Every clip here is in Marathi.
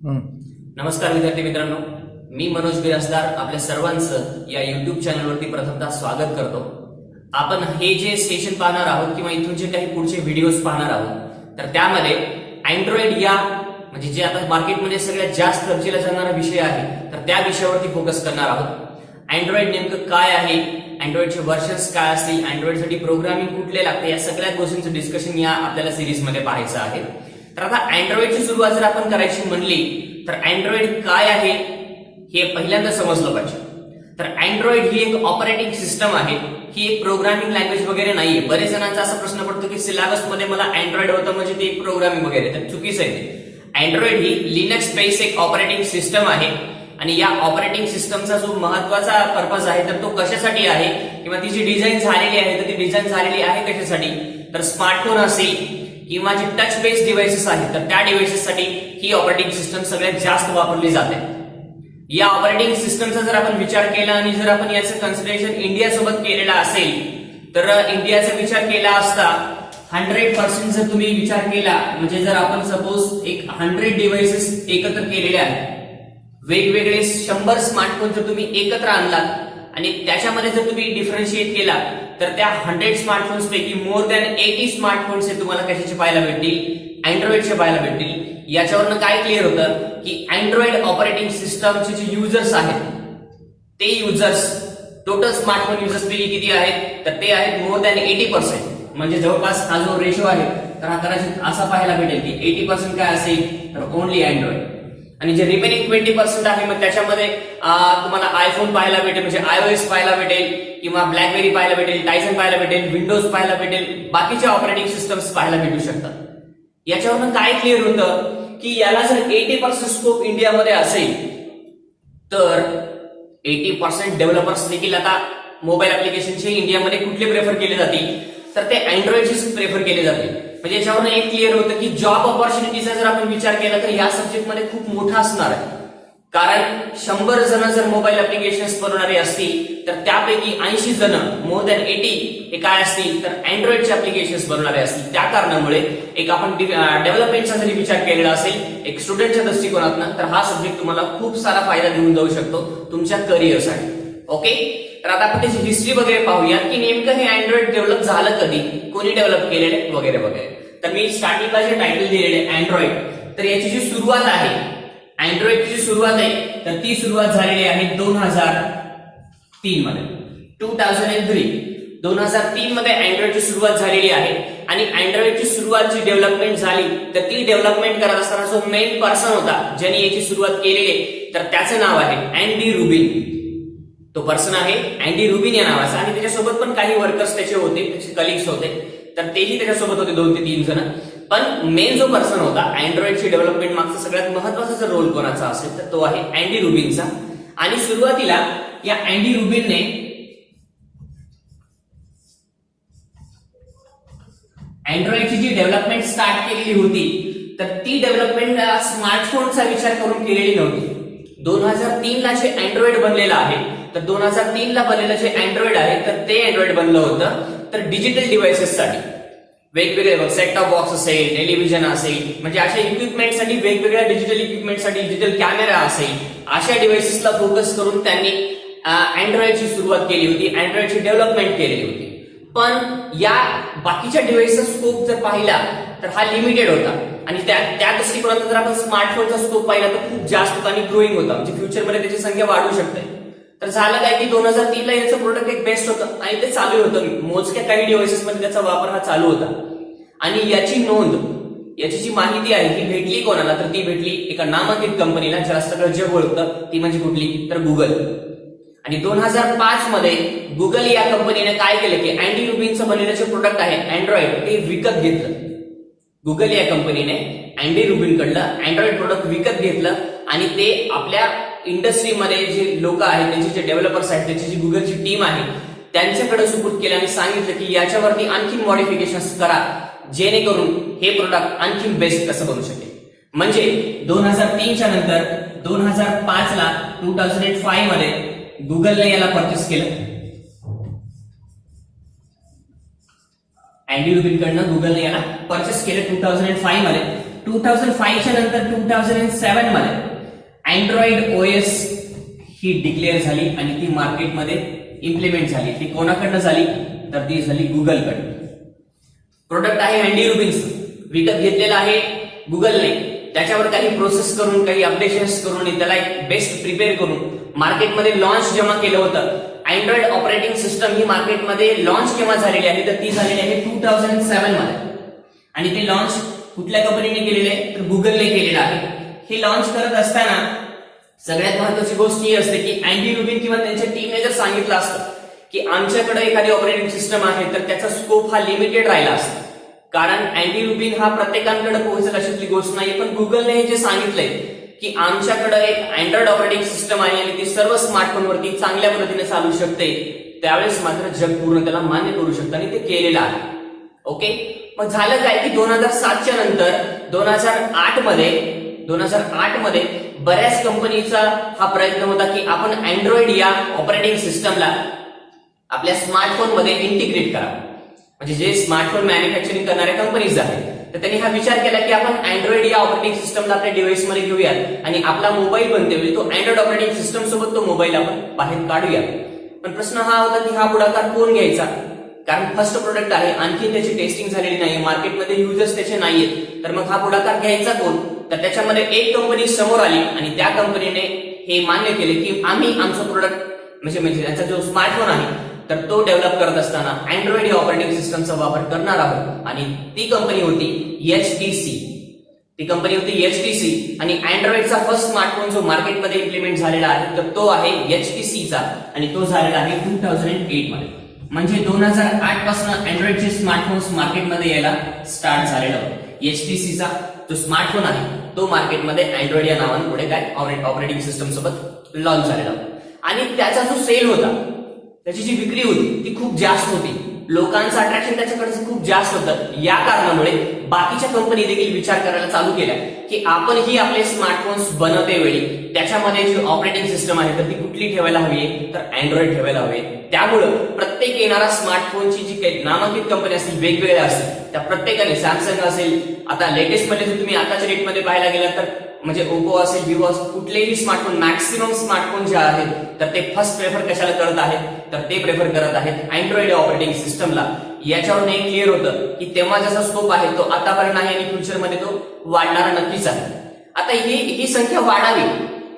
नमस्कार विद्यार्थी मित्रांनो, मी मनोज बिराजदार आपल्या सर्वांचं या युट्यूब चॅनलवरती प्रथमतः स्वागत करतो. आपण हे जे सेशन पाहणार आहोत किंवा इथून जे काही पुढचे व्हिडिओज पाहणार आहोत तर त्यामध्ये अँड्रॉइड या म्हणजे जे आता मार्केटमध्ये सगळ्यात जास्त चर्चेला जाणारा विषय आहे तर त्या विषयावरती फोकस करणार आहोत. अँड्रॉइड नेमकं काय आहे, अँड्रॉइडचे वर्जन्स काय असतील, अँड्रॉइडसाठी प्रोग्रामिंग कुठले लागते, या सगळ्या गोष्टींचं डिस्कशन या आपल्याला सिरीजमध्ये पाहायचं आहे. तर आता अँड्रॉइडची सुरुवात जर आपण करायची म्हणली तर अँड्रॉइड काय आहे हे पहिल्यांदा समजलं पाहिजे. तर अँड्रॉइड ही एक ऑपरेटिंग सिस्टम आहे, ही एक प्रोग्रामिंग लँग्वेज वगैरे नाहीये. बरेच जणांचा असा प्रश्न पडतो की सिलेबस मध्ये मला अँड्रॉइड होतं म्हणजे ते प्रोग्रामिंग वगैरे, तर चुकीचं आहे. अँड्रॉइड ही लिनक्स बेस्ड एक ऑपरेटिंग सिस्टम आहे आणि या ऑपरेटिंग सिस्टमचा जो महत्वाचा पर्पज आहे तर तो कशासाठी आहे किंवा ती जी डिझाईन झालेली आहे तर ती डिझाईन झालेली आहे कशासाठी, तर स्मार्टफोन असेल किंवा जे टच बेस्ड डिव्हाइसेस आहेत तर त्या डिव्हाइसेससाठी ही ऑपरेटिंग सिस्टम सगळ्यात जास्त वापरली जाते. या ऑपरेटिंग सिस्टमचा जर आपण विचार केला आणि जर आपण याचं कन्सिडरेशन इंडिया सोबत केलेला असेल तर इंडियाचा विचार केला असता 100% जर तुम्ही विचार केला म्हणजे जर आपण सपोज एक 100 डिव्हाइसेस एकत्र केलेले आहेत, वेगवेगळे 100 स्मार्टफोन जर तुम्ही एकत्र आणलात आणि त्याच्यामध्ये जर तुम्ही डिफरन्शिएट केला तर त्या 100 स्मार्टफोन्स पैकी मोर दॅन 80 स्मार्टफोन्स हे तुम्हाला कशाचे पाहायला भेटतील, अँड्रॉइडचे पाहायला भेटतील. याच्यावरनं काय क्लिअर होतं की अँड्रॉइड ऑपरेटिंग सिस्टमचे जे युजर्स आहेत ते युजर्स टोटल स्मार्टफोन युजर्स पैकी किती आहेत तर ते आहेत मोर दॅन 80%. म्हणजे जवळपास हा जो रेशो आहे तर हा कदाचित असा पाहायला भेटेल की 80% काय असेल तर ओनली अँड्रॉइड आणि जे रिमेनिंग 20% आहे मग त्याच्यामध्ये तुम्हाला आयफोन पाहायला भेटेल म्हणजे iOS पाहायला भेटेल किंवा ब्लॅकबेरी पाहायला भेटेल, टायसन पाहायला भेटेल, विंडोज पाहायला भेटेल, बाकीच्या ऑपरेटिंग सिस्टम्स पाहायला भेटू शकतात. याच्यावरून काय क्लिअर होतं की याला जर 80% स्कोप इंडियामध्ये असेल तर 80% डेव्हलपर्स देखील आता मोबाईल ऍप्लिकेशनचे इंडियामध्ये कुठले प्रेफर केले जातील तर ते अँड्रॉइडचे प्रेफर केले जातील. म्हणजे याच्यावरून एक क्लिअर होतं की जॉब ऑपॉर्च्युनिटीचा जर आपण विचार केला तर या सब्जेक्टमध्ये खूप मोठा असणार आहे. कारण 100 जण जर मोबाईल ऍप्लिकेशन्स बनवणारे असतील तर त्यापैकी 80 जण मोर दॅन 80 हे काय असतील तर अँड्रॉइडचे ऍप्लिकेशन्स बनवणारे असतील. त्या कारणामुळे एक आपण डेव्हलपमेंटचा जरी विचार केलेला असेल एक स्टुडंटच्या दृष्टिकोनातून तर हा सब्जेक्ट तुम्हाला खूप सारा फायदा देऊन जाऊ शकतो तुमच्या करिअरसाठी. ओके, तर आता आपण त्याची हिस्ट्री वगैरे पाहूया की नेमकं हे अँड्रॉइड डेव्हलप झालं कधी, कोणी डेव्हलप केलेले वगैरे वगैरे. तर मी स्टार्टिंगला जे टायटल दिलेले अँड्रॉइड तर याची जी सुरुवात आहे अँड्रॉइडची जी सुरुवात आहे तर ती सुरुवात झालेली आहे 2003 मध्ये. 2003 मध्ये अँड्रॉइडची सुरुवात झालेली आहे आणि अँड्रॉइडची सुरुवातची डेव्हलपमेंट झाली तर ती डेव्हलपमेंट करत असताना जो मेन पर्सन होता ज्यांनी याची सुरुवात केलेली तर त्याचं नाव आहे अँडी रुबिन. तो पर्सन आहे अँडी रुबिन या नावाचा आणि त्याच्यासोबत पण काही वर्कर्स त्याचे होते, त्याचे कलिग्स होते तर तेही त्याच्यासोबत होते 2 ते 3 जण. पण मेन जो पर्सन होता अँड्रॉइडची डेव्हलपमेंट मागचा सगळ्यात महत्वाचा जर रोल कोणाचा असेल तर तो आहे अँडी रुबिनचा. आणि सुरुवातीला या अँडी रुबिनने अँड्रॉइडची जी डेव्हलपमेंट स्टार्ट केलेली होती तर ती डेव्हलपमेंट स्मार्टफोनचा विचार करून केलेली नव्हती. 2003 ला जे अँड्रॉइड बनलेलं आहे तर 2003 ला बनलेलं जे अँड्रॉइड आहे तर ते अँड्रॉइड बनलं होतं तर डिजिटल डिव्हाइसेससाठी. वेगवेगळे सेट टॉप बॉक्स असेल, टेलिव्हिजन असेल म्हणजे अशा इक्विपमेंटसाठी, वेगवेगळ्या डिजिटल इक्विपमेंटसाठी, डिजिटल कॅमेरा असेल अशा डिव्हाइसेसला फोकस करून त्यांनी अँड्रॉइडची सुरुवात केली होती, अँड्रॉइडची डेव्हलपमेंट केलेली होती. पण या बाकीच्या डिव्हाइसचा स्कोप जर पाहिला तर हा लिमिटेड होता आणि त्या दृष्टिकोनातून जर आपण स्मार्टफोनचा स्कोप पाहिला तर खूप जास्त होता आणि ग्रोईंग होता म्हणजे फ्युचरमध्ये त्याची संख्या वाढू शकते. तर झालं काय की 2003 ला याचं प्रोडक्ट एक बेस्ट होतं आणि ते चालू होतं. मोजक्या काही डिव्हाइसेस मध्ये त्याचा वापर हा चालू होता आणि याची नोंद, याची जी माहिती आहे ती भेटली कोणाला तर ती भेटली एका नामांकित कंपनीला ज्याला सगळं जग ओळखतं. ती म्हणजे कुठली तर गुगल. आणि 2005 मध्ये गुगल या कंपनीने काय केलं की अँडी रुबिनचं बनलेलं जे प्रोडक्ट आहे अँड्रॉइड ते विकत घेतलं. गुगल या कंपनीने अँडी रुबिन कडलं अँड्रॉइड प्रोडक्ट विकत घेतलं आणि ते आपल्या इंडस्ट्रीमध्ये जे लोक आहेत त्यांचे जे डेव्हलपर्स आहेत त्याची जी गुगलची टीम आहे त्यांच्याकडे सुपूर्द केलं आणि सांगितलं की याच्यावरती आणखी मॉडिफिकेशन्स करा जेणेकरून हे प्रोडक्ट आणखी बेस्ट कसं बनू शकेल. म्हणजे 2003च्या नंतर 2005 ला 2005 मध्ये गुगलने याला परचेस केलं. अँडी रुबिन कडनं गुगलने याला परचेस केलं 2005 मध्ये 2005 च्या नंतर 2007 मध्ये अँड्रॉइड ओएस ही डिक्लेअर झाली आणि ती मार्केटमध्ये इम्प्लिमेंट झाली. ती कोणाकडनं झाली तर ती झाली गुगलकडनं. प्रोडक्ट आहे अँडी रुबिन्सचं, विकत घेतलेलं आहे गुगलने. त्याच्यावर काही प्रोसेस करून काही अपडेशन्स करून त्याला एक बेस्ट प्रिपेअर करून मार्केटमध्ये लॉन्च जेव्हा केलं होतं, अँड्रॉइड ऑपरेटिंग सिस्टम ही मार्केटमध्ये लॉन्च केव्हा झालेली आहे तर ती झालेली आहे 2007 मध्ये. आणि ते लॉन्च कुठल्या कंपनीने केलेले आहे तर गुगलने केलेलं आहे. हे लॉन्च करत असताना सगळ्यात महत्वाची गोष्ट ही असते की अँडी रुबिन किंवा त्यांच्या टीमने जर सांगितलं असतं की आमच्याकडे एखादी ऑपरेटिंग सिस्टम आहे तर त्याचा स्कोप हा लिमिटेड राहिला असता. कारण अँडी रुबिन हा प्रत्येकाकडे पोहोचेल अशातली गोष्ट नाही. पण गुगलने हे जे सांगितलंय की आमच्याकडे एक अँड्रॉइड ऑपरेटिंग सिस्टम आहे आणि ती सर्व स्मार्टफोनवरती चांगल्या पद्धतीने चालू शकते, त्यावेळेस मात्र जग पूर्ण त्याला मान्य करू शकतं आणि ते केलेलं आहे. ओके, मग झालं काय की 2007च्या नंतर 2008 मध्ये बऱ्याच कंपनीचा हा प्रयत्न होता की आपण अँड्रॉइड या ऑपरेटिंग सिस्टमला आपल्या स्मार्टफोन मध्ये इंटिग्रेट करावं. म्हणजे जे स्मार्टफोन मॅन्युफॅक्चरिंग करणाऱ्या कंपनीज आहेत तर त्यांनी हा विचार केला की आपण अँड्रॉइड या ऑपरेटिंग सिस्टमला आपल्या डिव्हाइस मध्ये घेऊयात आणि आपला मोबाईल बनते तो अँड्रॉइड ऑपरेटिंग सिस्टम सोबत तो मोबाईल आपण बाहेर काढूया. पण प्रश्न हा होता की हा पुढाकार कोण घ्यायचा, कारण फर्स्ट प्रोडक्ट आहे, आणखी त्याची टेस्टिंग झालेली नाही, मार्केटमध्ये युजर्स त्याचे नाहीयेत, तर मग हा पुढाकार घ्यायचा कोण. तर त्याच्यामध्ये एक कंपनी समोर आली आणि त्या कंपनीने हे मान्य केले की आम्ही आमचं प्रोडक्ट म्हणजे त्याचा जो स्मार्टफोन आहे तर तो डेव्हलप करत असताना अँड्रॉइड या ऑपरेटिंग सिस्टमचा वापर करणार आहोत. आणि ती कंपनी होती HTC. ती कंपनी होती HTC आणि अँड्रॉइडचा फर्स्ट स्मार्टफोन जो मार्केटमध्ये इम्प्लिमेंट झालेला आहे तर तो आहे HTCचा आणि तो झालेला आहे 2008 मध्ये. म्हणजे 2008 पासून अँड्रॉइडचे स्मार्टफोन्स मार्केटमध्ये यायला स्टार्ट झालेला होता. HTCचा जो स्मार्टफोन आहे तो मार्केटमध्ये अँड्रॉइड या नावाने पुढे काय ऑपरेटिंग सिस्टम सोबत लॉन्च झालेला होता. आणि त्याचा जो सेल होता, त्याची जी विक्री होती ती खूप जास्त होती, लोकांचं अट्रॅक्शन त्याच्याकडे खूप जास्त होतं. या कारणामुळे बाकीच्या कंपनी देखील विचार करायला चालू केल्या की आपण ही आपले स्मार्टफोन्स बनवते वेळी त्याच्यामध्ये जी ऑपरेटिंग सिस्टम आहे तर ती कुठली ठेवायला हवी तर अँड्रॉइड ठेवायला हवी. त्यामुळं प्रत्येक येणारा स्मार्टफोनची जी काही नामांकित कंपनी असतील वेगवेगळ्या असतील त्या प्रत्येकाने सॅमसंग असेल, आता लेटेस्ट मध्ये जर तुम्ही आताच्या डेटमध्ये पाहायला गेलात तर म्हणजे ओप्पो असेल, विवो असेल, कुठलेही स्मार्टफोन मॅक्सिमम स्मार्टफोन जे आहेत तर ते फर्स्ट प्रेफर कशाला करत आहेत तर ते प्रेफर करत आहेत अँड्रॉइड ऑपरेटिंग सिस्टमला. याच्यावरून एक क्लिअर होतं की तेव्हा जसा स्कोप आहे तो आतापर्यंत आहे आणि फ्युचरमध्ये तो वाढणारा नक्कीच आहे. आता ही संख्या वाढावी,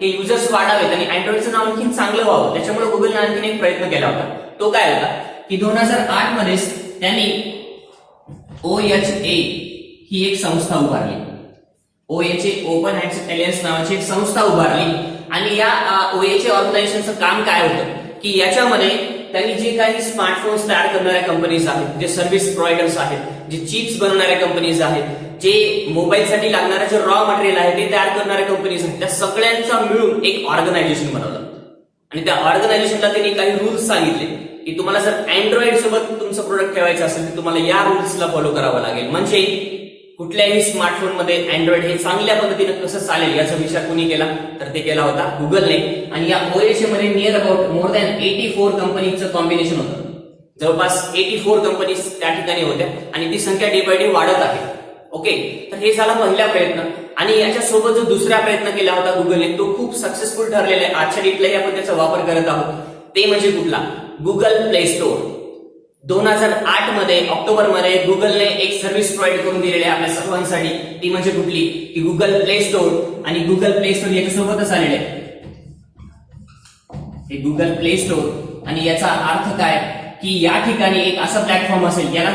हे युजर्स वाढावेत आणि अँड्रॉइडचं नाव आणखी चांगलं व्हावं, त्याच्यामुळे गुगलने आणखीन एक प्रयत्न केला होता. तो काय होता की 2008 मध्येच त्यांनी OHA ही एक संस्था उभारली. OHA ओपन हँड्स अलायन्स नावाची एक संस्था उभारली आणि या OHA ऑर्गनायझेशनचं काम काय होतं की याच्यामध्ये त्यांनी जे काही स्मार्टफोन्स तयार करणाऱ्या कंपनीज आहेत, जे सर्व्हिस प्रोव्हायडर्स आहेत, जे चिप्स बनवणाऱ्या कंपनीज आहेत, जे मोबाईलसाठी लागणारे जे रॉ मटेरियल आहे ते तयार करणाऱ्या कंपनीज आहेत, त्या सगळ्यांचा मिळून एक ऑर्गनायझेशन बनवलं. आणि त्या ऑर्गनायझेशनला त्यांनी काही रूल्स सांगितले की तुम्हाला जर अँड्रॉइड सोबत तुमचं प्रोडक्ट ठेवायचं असेल तर तुम्हाला या रूल्सला फॉलो करावं लागेल. म्हणजे कुठल्याही स्मार्टफोन मध्ये अँड्रॉइड हे चांगल्या पद्धतीने कसं चालेल याचा विचार कोणी केला तर ते केला होता गुगलने. आणि या OHA मध्ये नियर अबाउट मोर दॅन 84 कंपनीचं कॉम्बिनेशन होतं. जवळपास 84 कंपनीज त्या ठिकाणी होत्या आणि ती संख्या डे बाय डे वाढत आहे. ओके, तर हे झाला पहिला प्रयत्न. आणि याच्यासोबत जो दुसरा प्रयत्न केला होता गुगलने तो खूप सक्सेसफुल ठरलेला आहे. आजच्या डेटलाही आपण त्याचा वापर करत आहोत. ते म्हणजे कुठला गुगल प्ले स्टोअर. 2008 मध्ये ऑक्टोबर मध्ये गुगलने एक सर्व्हिस प्रोव्हाइड करून दिलेली आहे आपल्या सर्वांसाठी. ती म्हणजे कुठली की गुगल प्ले स्टोअर. आणि गुगल प्ले स्टोअर याच्यासोबतच आलेले आहे हे गुगल प्ले स्टोअर. आणि याचा अर्थ काय की या ठिकाणी एक असं प्लॅटफॉर्म असेल, याला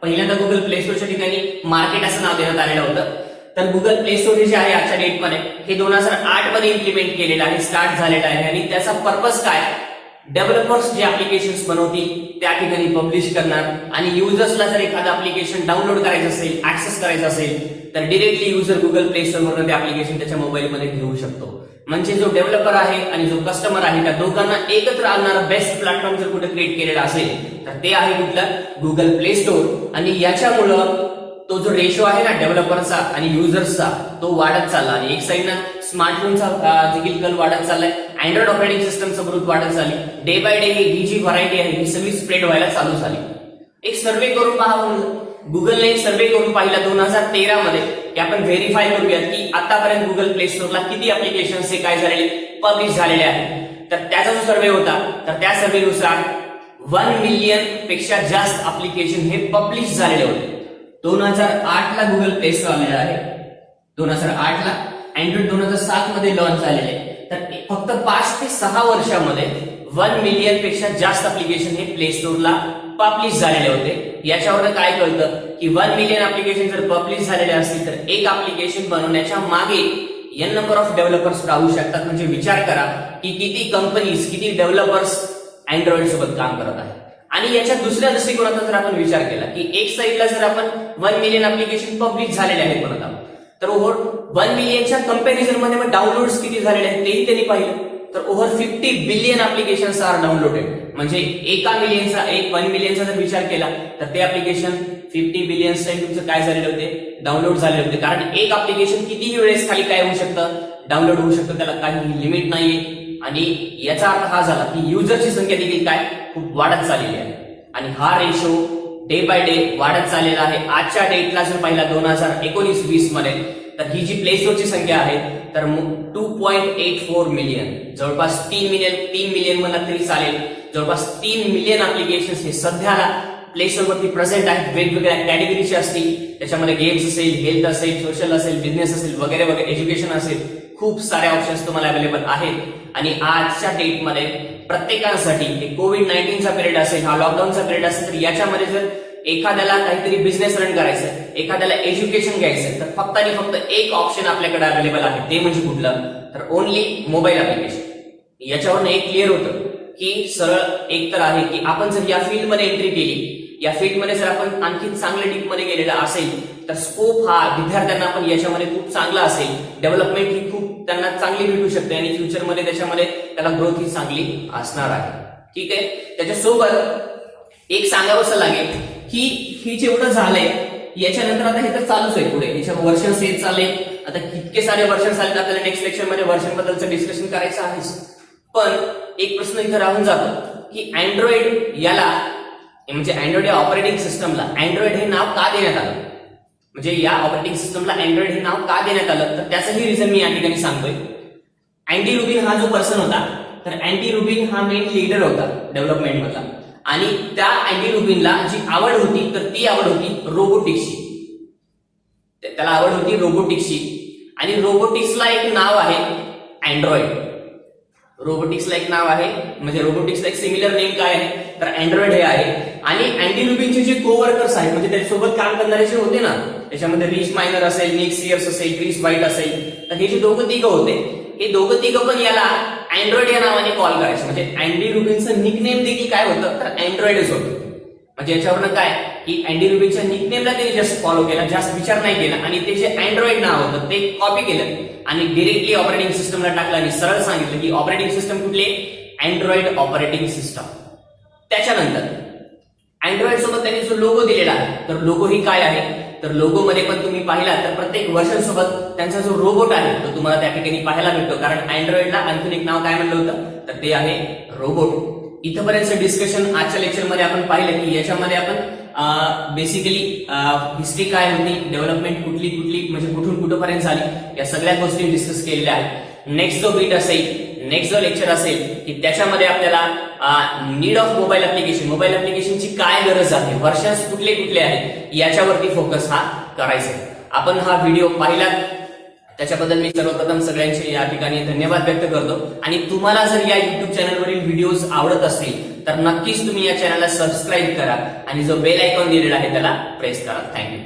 पहिल्यांदा गुगल प्ले स्टोअरच्या ठिकाणी मार्केट असं नाव देण्यात आलेलं होतं. तर गुगल प्ले स्टोअर जे आहे आजच्या डेटमध्ये हे 2008 मध्ये इम्प्लिमेंट केलेलं आहे, स्टार्ट झालेलं आहे. आणि त्याचा पर्पज काय, डेव्हलपर्स जे ऍप्लिकेशन्स बनवतील त्या ठिकाणी पब्लिश करणार आणि युजर्सला जर एखादं ऍप्लिकेशन डाउनलोड करायचं असेल, ऍक्सेस करायचं असेल तर directly user Google play store वरून ते ऍप्लिकेशन त्याच्या मोबाईलमध्ये घेऊ शकतो. म्हणजे जो डेव्हलपर आहे आणि जो कस्टमर आहे त्या दोघांना एकत्र आणणारा बेस्ट प्लॅटफॉर्म जर कुठे क्रिएट केलेला असेल तर ते आहे कुठलं गुगल प्ले स्टोअर. आणि याच्यामुळं तो जो रेशो आहे ना डेव्हलपरचा आणि युजर्सचा तो वाढत चालला. आणि एक साईडनं स्मार्टफोनचा देखील कल वाढत चाललाय, अँड्रॉइड ऑपरेटिंग सिस्टमचा ग्रोथ वाढत चालली. डे बाय डे ही जी व्हरायटी आहे ही सगळी स्प्रेड व्हायला चालू झाली. एक सर्व्हे करून पाहावं, गुगलने एक सर्व्हे करून पाहिला 2013 मध्ये की आपण व्हेरीफाय करूयात की आतापर्यंत गुगल प्ले स्टोअरला किती ऍप्लिकेशन्स हे काय झालेले पब्लिश झालेले आहेत. तर त्याचा जो सर्व्हे होता तर त्या सर्व्हेनुसार 1 मिलियन पेक्षा जास्त ऍप्लिकेशन हे पब्लिश झालेले होते. 2008 ला गुगल प्ले स्टोअर आलेलं आहे, 2008 ला. अँड्रॉइड 2007 मध्ये लॉन्च झालेले. तर फक्त 5 ते 6 वर्षामध्ये 1 मिलियन पेक्षा जास्त ऍप्लिकेशन हे प्ले स्टोअरला पब्लिश झालेले होते. याच्यावर काय कळतं की 1 मिलियन ऍप्लिकेशन जर पब्लिश झालेले असतील तर एक ऍप्लिकेशन बनवण्याच्या मागे n नंबर ऑफ डेव्हलपर्स राहू शकतात. म्हणजे विचार करा की किती कंपनीज, किती डेव्हलपर्स अँड्रॉइड सोबत काम करत आहेत. आणि याच्या दुसऱ्या दृष्टिकोनाचा जर आपण विचार केला की एक साईडला जर आपण 1 मिलियन ऍप्लिकेशन पब्लिश झालेले आहेत म्हणत आहोत, तर ओव्हर 1 मिलियनच्या कंपॅरिझन मध्ये मग डाउनलोड्स किती झालेले आहेत तेही त्यांनी पाहिलं. तर over 50 billion applications are downloaded. म्हणजे 1 मिलियनचा जर विचार केला तर ते ऍप्लिकेशन 50 बिलियन टाइम तुमचं काय झालेले होते, डाउनलोड झालेले होते. कारण एक ऍप्लिकेशन कितीही वेळेस खाली काय होऊ शकतं, डाउनलोड होऊ शकतं, त्याला काही लिमिट नाहीये. आणि याचा अर्थ हा झाला की युजरची संख्या देखील काय खूप वाढत चाललेली आहे. आणि हा रेशो डे बाय डे वाढत चाललेला आहे. आजच्या डेटला जर पाहिला 2019-20 मध्ये तर ही जी प्ले स्टोअरची संख्या आहे तर 2.84 मिलियन, जवळपास 3 मिलियन मला तरी चालेल, जवळपास 3 मिलियन ऍप्लिकेशन्स हे सध्याला प्ले स्टोअर वरती प्रेझेंट आहेत. वेगवेगळ्या कॅटेगरीचे असतील, त्याच्यामध्ये गेम्स असेल, हेल्थ असेल, सोशल असेल, बिझनेस असेल, वगैरे वगैरे, एज्युकेशन असेल, खूप सारे ऑप्शन्स तुम्हाला अवेलेबल आहेत. आणि आजच्या डेटमध्ये प्रत्येकासाठी कोविड-19चा पिरियड असेल, हा लॉकडाऊनचा पिरियड असेल, तर याच्यामध्ये जर एखाद्याला काहीतरी बिझनेस रन करायचं, एखाद्याला एज्युकेशन घ्यायचं, तर फक्त आणि फक्त एक ऑप्शन आपल्याकडे अवेलेबल आहे. ते म्हणजे कुठलं, तर ओनली मोबाईल ऍप्लिकेशन. याच्यावरून एक क्लिअर होतं की सरळ एक तर आहे की आपण जर या फील्डमध्ये एंट्री केली, या फील्डमध्ये जर आपण आणखी चांगल्या डीपमध्ये गेलेला असेल तर स्कोप हा विद्यार्थ्यांना पण याच्यामध्ये खूप चांगला असेल. डेव्हलपमेंट ही खूप त्यांना चांगली भेटू शकते आणि फ्युचरमध्ये त्याच्यामध्ये त्याला ग्रोथ ही चांगली असणार आहे. ठीक आहे. त्याच्यासोबत एक सांगावंसं लागेल की ही जेवढं झालंय याच्यानंतर आता हे तर चालूच आहे, पुढे याच्या वर्षन्स येत चालले. आता कितके सारे वर्षन्स आले, आपल्याला नेक्स्ट लेक्चर मध्ये वर्षन बद्दलचं डिस्कशन करायचं आहेच. पण एक प्रश्न इथं राहून जातो की अँड्रॉइड याला म्हणजे अँड्रॉइड या ऑपरेटिंग सिस्टमला अँड्रॉइड हे नाव का देण्यात आलं, म्हणजे या ऑपरेटिंग सिस्टमला अँड्रॉइड हे नाव का देण्यात आलं, तर त्याचंही रिझन मी या ठिकाणी सांगतोय. अँडी रुबिन हा जो पर्सन होता, तर अँडी रुबिन हा मेन लीडर होता डेव्हलपमेंट मधला. आणि त्या अँडी रुबिनला जी आवड होती तर ती आवड होती रोबोटिक्सची. त्याला आवड होती रोबोटिक्सची. आणि रोबोटिक्सला एक नाव आहे अँड्रॉइड. रोबोटिक्सला एक नाव आहे, म्हणजे रोबोटिक्सला एक सिमिलर नेम काय आहे तर अँड्रॉइड हे आहे. आणि अँडी रुबिनचे जे कोवर्कर्स आहेत, म्हणजे त्याच्यासोबत काम करणारे जे होते ना, त्याच्यामध्ये रिच मायनर असेल, निक सियर्स असेल, क्रिस व्हाईट असेल, तर हे जे दोघं तिघं होते, हे दोघं तिघं पण याला अँड्रॉइड या नावाने कॉल करायचे. म्हणजे अँडी रुबिनचं निकनेम देखील काय होतं तर अँड्रॉइडच होतं. म्हणजे याच्यावरनं काय की अँडी रुबिनच्या निकनेमला त्यांनी जास्त फॉलो केला, जास्त विचार नाही केला आणि ते जे अँड्रॉइड नाव होतं ते कॉपी केलं आणि डिरेक्टली ऑपरेटिंग सिस्टमला टाकलं आणि सरळ सांगितलं की ऑपरेटिंग सिस्टम कुठली, अँड्रॉइड ऑपरेटिंग सिस्टम. त्याच्यानंतर अँड्रॉइड सोबत त्यांनी जो लोगो दिलेला आहे तर लोगो ही काय आहे, तर लोगो मध्ये पण तुम्ही पाहिला तर प्रत्येक वर्षन सोबत त्यांचा जो रोबोट आहे तो तुम्हाला त्या ठिकाणी पाहायला भेटतो. कारण अँड्रॉइडला आणखीन एक नाव काय म्हणलं होतं तर ते आहे रोबोट. इथपर्यंत डिस्कशन आजच्या लेक्चरमध्ये आपण पाहिलं की याच्यामध्ये आपण बेसिकली हिस्ट्री काय होती, डेव्हलपमेंट कुठली कुठली म्हणजे कुठून कुठपर्यंत झाली, या सगळ्या गोष्टी डिस्कस केलेल्या आहेत. नेक्स्ट जो बीट असेल, नेक्स्ट जो लेक्चर असेल की त्याच्यामध्ये आपल्याला नीड ऑफ मोबाईल ऍप्लिकेशनची काय गरज आहे, वर्षन्स कुठले कुठले आहेत याच्यावरती फोकस हा करायचा आहे. आपण हा व्हिडिओ पाहिला त्याच्याबद्दल मी सर्वप्रथम सगळ्यांचे या ठिकाणी धन्यवाद व्यक्त करतो. आणि तुम्हाला जर या युट्यूब चॅनलवरील व्हिडिओज आवडत असतील तर नक्कीच तुम्ही या चॅनलला सबस्क्राईब करा आणि जो बेल आयकॉन दिलेला आहे त्याला प्रेस करा. थँक्यू.